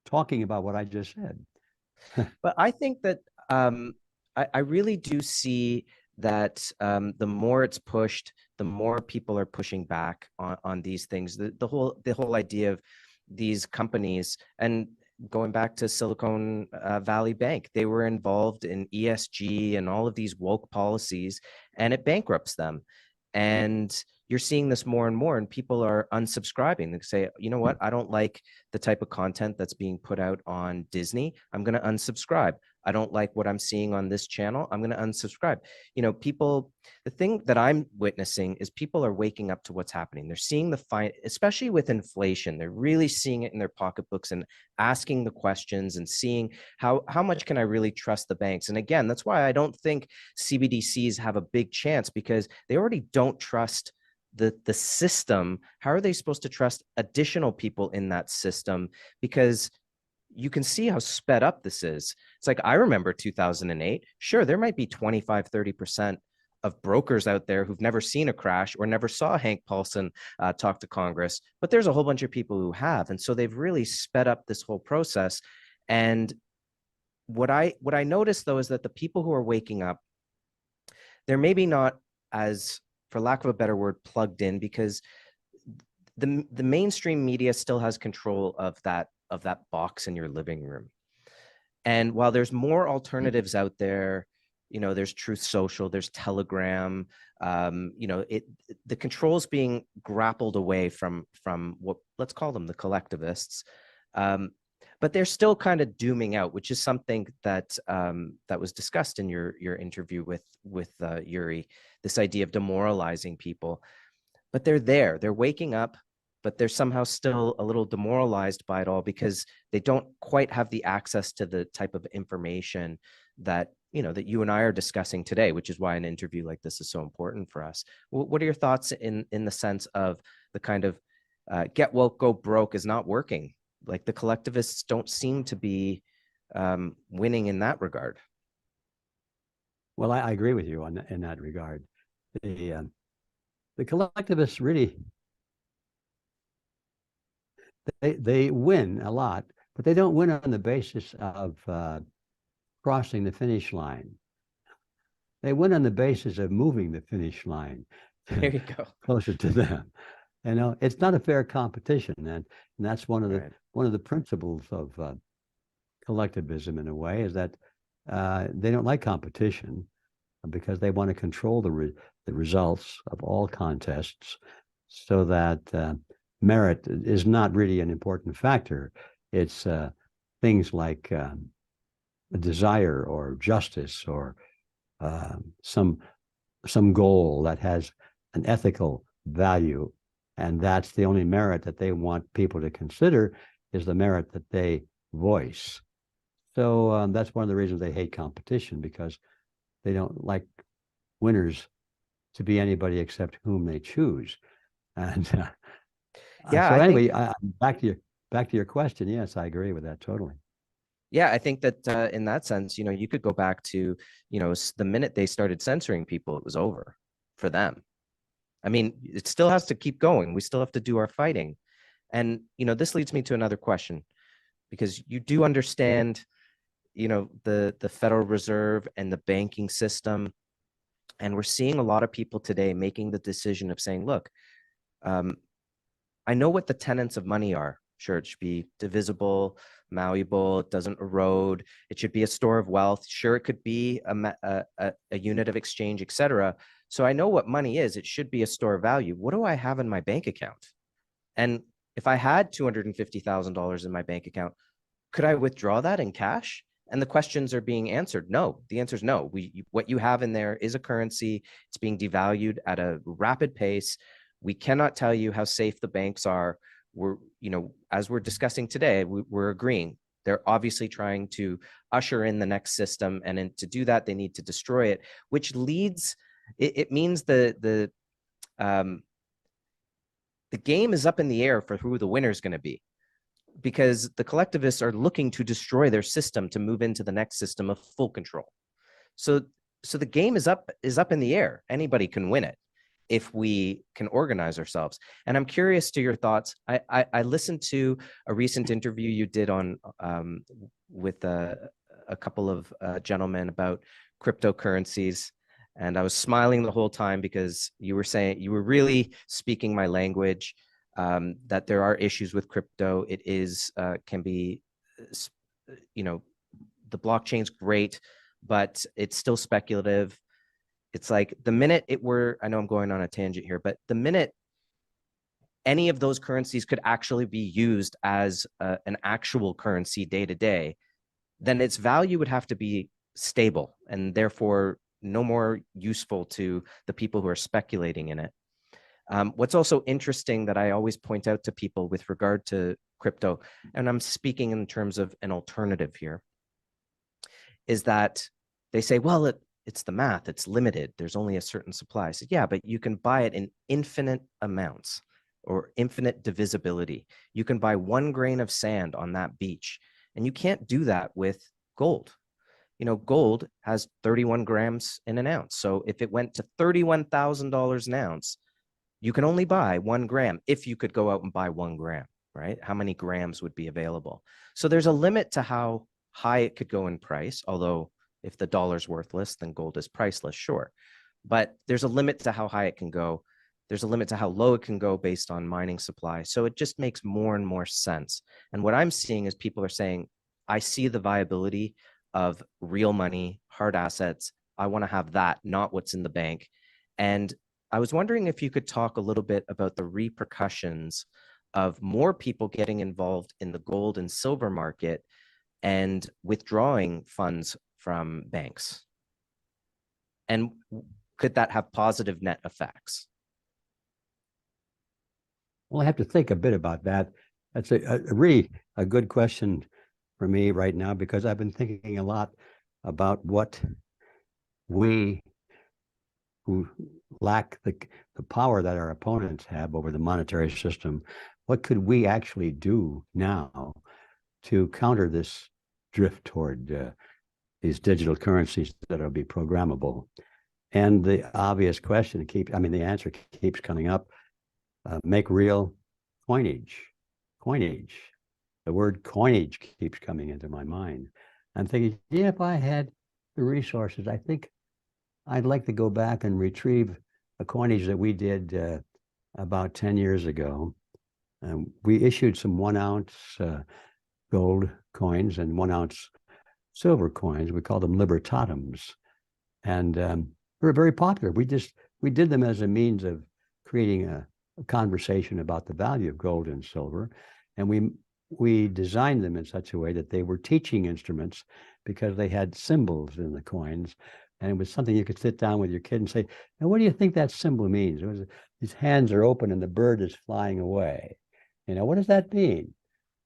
Speaker 2: talking about what I just said.
Speaker 1: But I think that I really do see that the more it's pushed, the more people are pushing back on these things. The whole idea of these companies, and going back to Silicon Valley Bank, they were involved in ESG and all of these woke policies, and it bankrupts them. And you're seeing this more and more, and people are unsubscribing. They say, you know what, I don't like the type of content that's being put out on Disney. I'm going to unsubscribe. I don't like what I'm seeing on this channel. I'm going to unsubscribe. People, the thing that I'm witnessing is people are waking up to what's happening. They're seeing especially with inflation, they're really seeing it in their pocketbooks and asking the questions and seeing how much can I really trust the banks? And again, that's why I don't think CBDCs have a big chance, because they already don't trust the system. How are they supposed to trust additional people in that system? Because you can see how sped up this is. It's like, I remember 2008. Sure, there might be 25, 30% of brokers out there who've never seen a crash or never saw Hank Paulson talk to Congress, but there's a whole bunch of people who have. And so they've really sped up this whole process. And what I noticed, though, is that the people who are waking up, they're maybe not as, for lack of a better word, plugged in, because the mainstream media still has control of that box in your living room. And while there's more alternatives out there, there's Truth Social, there's Telegram, the control's being grappled away from what, let's call them the collectivists. But they're still kind of dooming out, which is something that that was discussed in your interview with Yuri, this idea of demoralizing people. But they're waking up, but they're somehow still a little demoralized by it all, because they don't quite have the access to the type of information that that you and I are discussing today, which is why an interview like this is so important for us. What are your thoughts in the sense of the kind of get woke, go broke is not working? Like, the collectivists don't seem to be winning in that regard.
Speaker 2: Well, I agree with you in that regard. The collectivists really, they win a lot, but they don't win on the basis of crossing the finish line. They win on the basis of moving the finish line
Speaker 1: There you go.
Speaker 2: closer to them. It's not a fair competition, and that's one of the principles of collectivism, in a way, is that they don't like competition, because they want to control the results of all contests, so that merit is not really an important factor. It's things like a desire or justice or some goal that has an ethical value. And that's the only merit that they want people to consider, is the merit that they voice. So that's one of the reasons they hate competition, because they don't like winners to be anybody except whom they choose. And
Speaker 1: Yeah,
Speaker 2: so
Speaker 1: I
Speaker 2: anyway,
Speaker 1: think
Speaker 2: back to your question. Yes, I agree with that totally.
Speaker 1: yeah, I think that in that sense, you could go back to, the minute they started censoring people, it was over for them. I mean, it still has to keep going. We still have to do our fighting. And, this leads me to another question, because you do understand, the Federal Reserve and the banking system. And we're seeing a lot of people today making the decision of saying, look, I know what the tenets of money are. Sure, it should be divisible, malleable, it doesn't erode, it should be a store of wealth. Sure, it could be a unit of exchange, etc. So I know what money is. It should be a store of value. What do I have in my bank account? And if I had $250,000 in my bank account, could I withdraw that in cash? And the questions are being answered. No, the answer is no. What you have in there is a currency. It's being devalued at a rapid pace. We cannot tell you how safe the banks are. As we're discussing today, we're agreeing. They're obviously trying to usher in the next system. And to do that, they need to destroy it, which leads, it means the game is up in the air for who the winner is going to be, because the collectivists are looking to destroy their system to move into the next system of full control. So the game is up in the air. Anybody can win it if we can organize ourselves. And I'm curious to your thoughts. I listened to a recent interview you did on with a couple of gentlemen about cryptocurrencies. And I was smiling the whole time, because you were really speaking my language. That there are issues with crypto. It is can be, the blockchain's great, but it's still speculative. It's like the minute I know I'm going on a tangent here, but the minute any of those currencies could actually be used as an actual currency day to day, then its value would have to be stable and therefore no more useful to the people who are speculating in it. What's also interesting that I always point out to people with regard to crypto, and I'm speaking in terms of an alternative here, is that they say, well, it's the math, it's limited, there's only a certain supply. I said, yeah, but you can buy it in infinite amounts or infinite divisibility. You can buy 1 grain of sand on that beach, and you can't do that with gold. Gold has 31 grams in an ounce. So if it went to $31,000 an ounce, you can only buy 1 gram. If you could go out and buy 1 gram, right? How many grams would be available? So there's a limit to how high it could go in price, although if the dollar's worthless, then gold is priceless, sure. But there's a limit to how high it can go. There's a limit to how low it can go based on mining supply. So it just makes more and more sense. And what I'm seeing is people are saying, I see the viability of real money, hard assets. I want to have that, not what's in the bank. And I was wondering if you could talk a little bit about the repercussions of more people getting involved in the gold and silver market and withdrawing funds from banks. And could that have positive net effects?
Speaker 2: Well, I have to think a bit about that. That's a really a good question for me right now, because I've been thinking a lot about what we who lack the power that our opponents have over the monetary system, what could we actually do now to counter this drift toward these digital currencies that will be programmable? And the obvious question the answer keeps coming up: make real coinage. Coinage. The word coinage keeps coming into my mind. I'm thinking, yeah, if I had the resources, I think I'd like to go back and retrieve a coinage that we did about 10 years ago. We issued some 1 ounce gold coins and 1 ounce silver coins. We called them libertatums. And they were very popular. We did them as a means of creating a conversation about the value of gold and silver. And we designed them in such a way that they were teaching instruments, because they had symbols in the coins. And it was something you could sit down with your kid and say, now, what do you think that symbol means? It was, these hands are open and the bird is flying away. You know, what does that mean?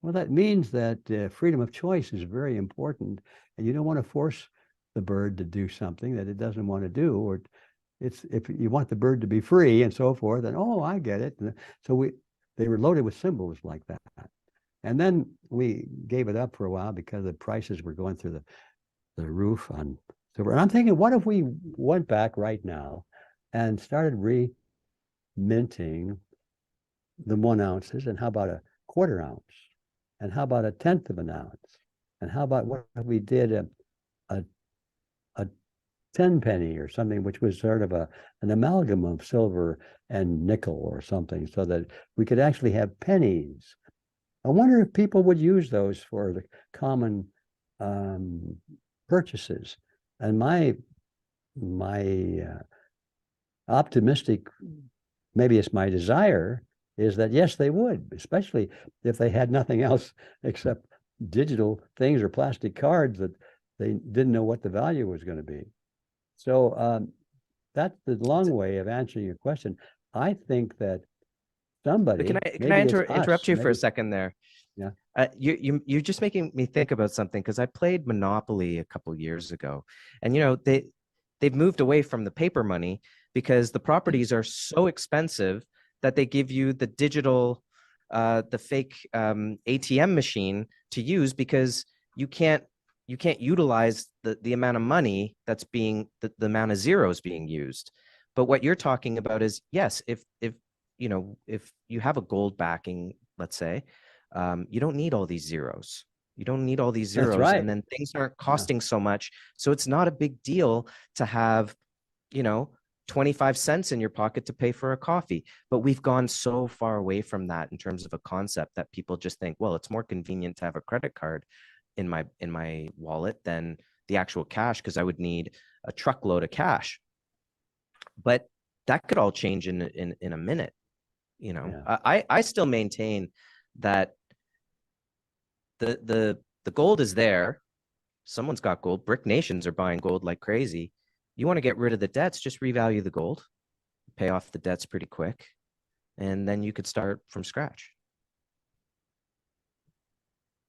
Speaker 2: Well, that means that freedom of choice is very important, and you don't want to force the bird to do something that it doesn't want to do, or it's if you want the bird to be free and so forth. And oh, I get it. And so they were loaded with symbols like that, and then we gave it up for a while because the prices were going through the roof on silver. And I'm thinking, what if we went back right now and started re-minting the 1 ounces, and how about a 1/4 ounce? And how about a 1/10 of an ounce? And how about what if we did a 10 penny or something, which was sort of an amalgam of silver and nickel or something, so that we could actually have pennies? I wonder if people would use those for the common purchases. And my optimistic, maybe it's my desire, is that yes, they would, especially if they had nothing else except digital things or plastic cards that they didn't know what the value was going to be. So that's the long way of answering your question. I think that somebody,
Speaker 1: Can I interrupt you for a second there?
Speaker 2: Yeah.
Speaker 1: You're just making me think about something, because I played Monopoly a couple years ago, and they've moved away from the paper money because the properties are so expensive that they give you the digital, the fake ATM machine to use, because you can't utilize the amount of money that's being the amount of zeros being used. But what you're talking about is, yes, if you have a gold backing, let's say, you don't need all these zeros. You don't need all these zeros,
Speaker 2: That's right.
Speaker 1: And then things aren't costing so much. So it's not a big deal to have, 25 cents in your pocket to pay for a coffee. But we've gone so far away from that in terms of a concept that people just think, well, it's more convenient to have a credit card in my wallet than the actual cash, because I would need a truckload of cash. But that could all change in a minute.
Speaker 2: Yeah.
Speaker 1: I still maintain that the gold is there. Someone's got gold. Brick nations are buying gold like crazy. You want to get rid of the debts, just revalue the gold, pay off the debts pretty quick, and then you could start from scratch.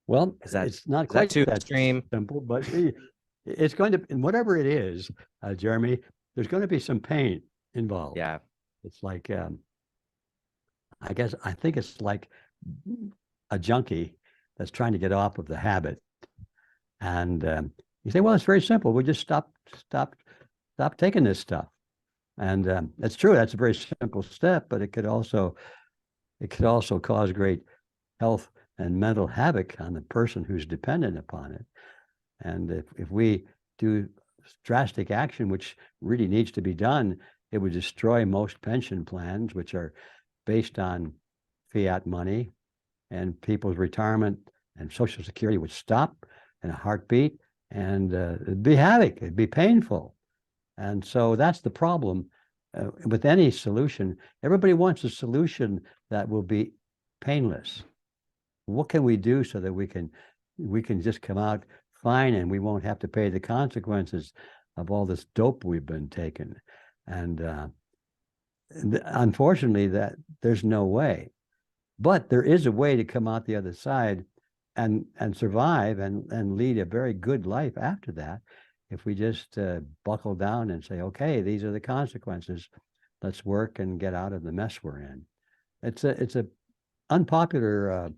Speaker 2: Well,
Speaker 1: Is
Speaker 2: it's not
Speaker 1: that
Speaker 2: quite
Speaker 1: too
Speaker 2: that
Speaker 1: extreme?
Speaker 2: simple, but it's going to, and whatever it is, Jeremy, there's going to be some pain involved.
Speaker 1: Yeah.
Speaker 2: It's like, I think it's like a junkie that's trying to get off of the habit. And you say, well, it's very simple. We just stop taking this stuff. And it's true. That's a very simple step, but it could also cause great health and mental havoc on the person who's dependent upon it. And if we do drastic action, which really needs to be done, it would destroy most pension plans, which are based on fiat money, and people's retirement and Social Security would stop in a heartbeat, and it'd be havoc. It'd be painful. And so that's the problem with any solution. Everybody wants a solution that will be painless. What can we do so that we can just come out fine, and we won't have to pay the consequences of all this dope we've been taking? And unfortunately, that there's no way. But there is a way to come out the other side and survive and lead a very good life after that, if we just buckle down and say, okay, these are the consequences. Let's work and get out of the mess we're in. It's a unpopular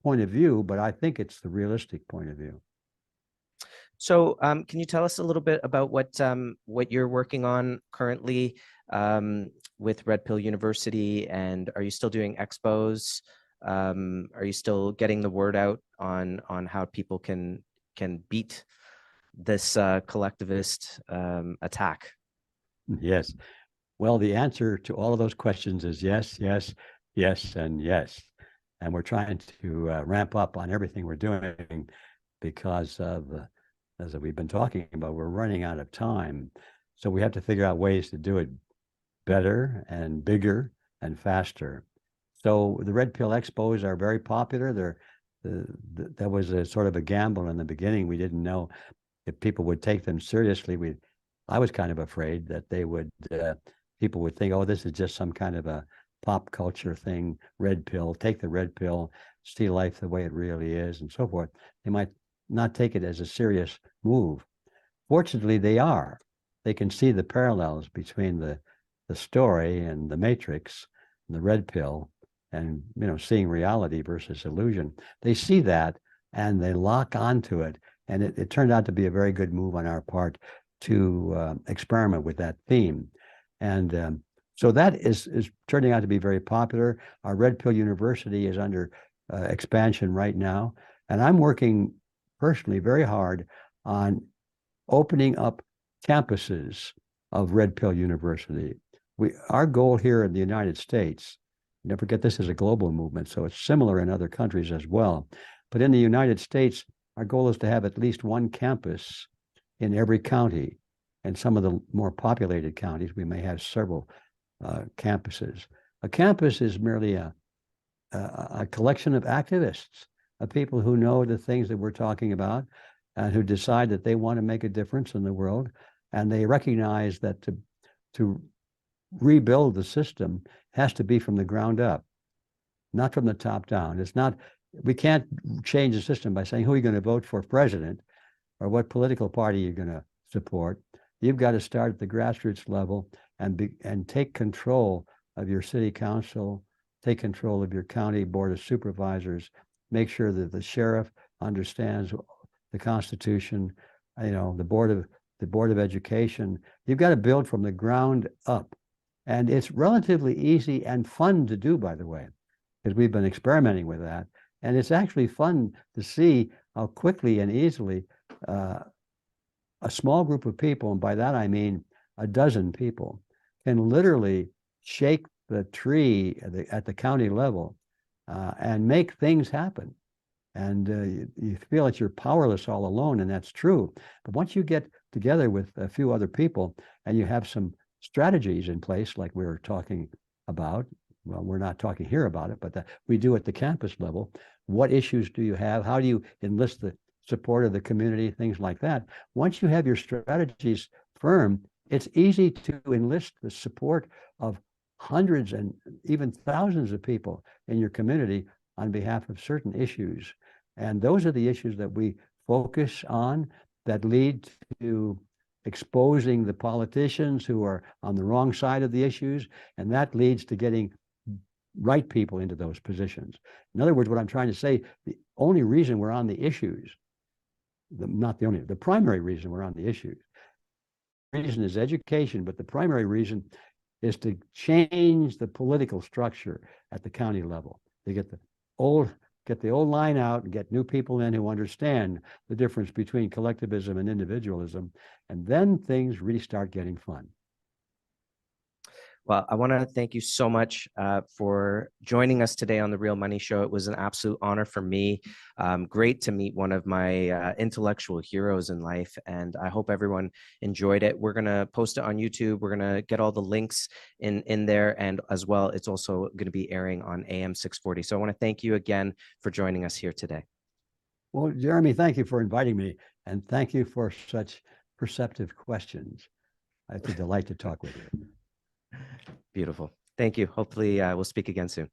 Speaker 2: point of view, but I think it's the realistic point of view.
Speaker 1: So can you tell us a little bit about what you're working on currently with Red Pill University, and are you still doing expos? Are you still getting the word out on how people can beat this collectivist attack?
Speaker 2: Yes. Well, the answer to all of those questions is yes, yes, yes, and yes. And we're trying to ramp up on everything we're doing because of, as we've been talking about, we're running out of time. So we have to figure out ways to do it better and bigger and faster. So the Red Pill Expos are very popular. That was a sort of a gamble in the beginning. We didn't know if people would take them seriously. We I was kind of afraid that they would, people would think, oh, this is just some kind of a pop culture thing, red pill, take the red pill, see life the way it really is, and so forth. They might not take it as a serious move. Fortunately, they are. They can see the parallels between the story and the Matrix and the red pill, and seeing reality versus illusion. They see that and they lock onto it. And it turned out to be a very good move on our part to experiment with that theme. And so that is turning out to be very popular. Our Red Pill University is under expansion right now. And I'm working personally very hard on opening up campuses of Red Pill University. Our goal here in the United States, never forget this is a global movement, so it's similar in other countries as well. But in the United States, our goal is to have at least one campus in every county. And some of the more populated counties, we may have several campuses. A campus is merely a collection of activists, of people who know the things that we're talking about and who decide that they want to make a difference in the world. And they recognize that to rebuild the system has to be from the ground up, not from the top down. It's not, we can't change the system by saying who are you going to vote for president or what political party you're going to support. You've got to start at the grassroots level and take control of your city council, take control of your county board of supervisors, make sure that the sheriff understands the Constitution, the board of education. You've got to build from the ground up. And it's relatively easy and fun to do, by the way, because we've been experimenting with that. And it's actually fun to see how quickly and easily a small group of people, and by that I mean a dozen people, can literally shake the tree at the county level and make things happen. And you feel that you're powerless all alone, and that's true. But once you get together with a few other people and you have some strategies in place, like we were talking about, well, we're not talking here about it, but we do at the campus level. What issues do you have? How do you enlist the support of the community? Things like that. Once you have your strategies firm, it's easy to enlist the support of hundreds and even thousands of people in your community on behalf of certain issues. And those are the issues that we focus on that lead to exposing the politicians who are on the wrong side of the issues. And that leads to getting right people into those positions. In other words, what I'm trying to say, the only reason we're on the issues, the primary reason we're on the issues, the reason is education, but the primary reason is to change the political structure at the county level. They get the old line out and get new people in who understand the difference between collectivism and individualism. And then things really start getting fun.
Speaker 1: Well, I want to thank you so much for joining us today on The Real Money Show. It was an absolute honor for me. Great to meet one of my intellectual heroes in life, and I hope everyone enjoyed it. We're going to post it on YouTube. We're going to get all the links in there, and as well, it's also going to be airing on AM 640. So I want to thank you again for joining us here today.
Speaker 2: Well, Jeremy, thank you for inviting me, and thank you for such perceptive questions. It's a delight to talk with you.
Speaker 1: Beautiful. Thank you. Hopefully we'll speak again soon.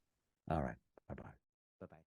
Speaker 2: All right. Bye-bye.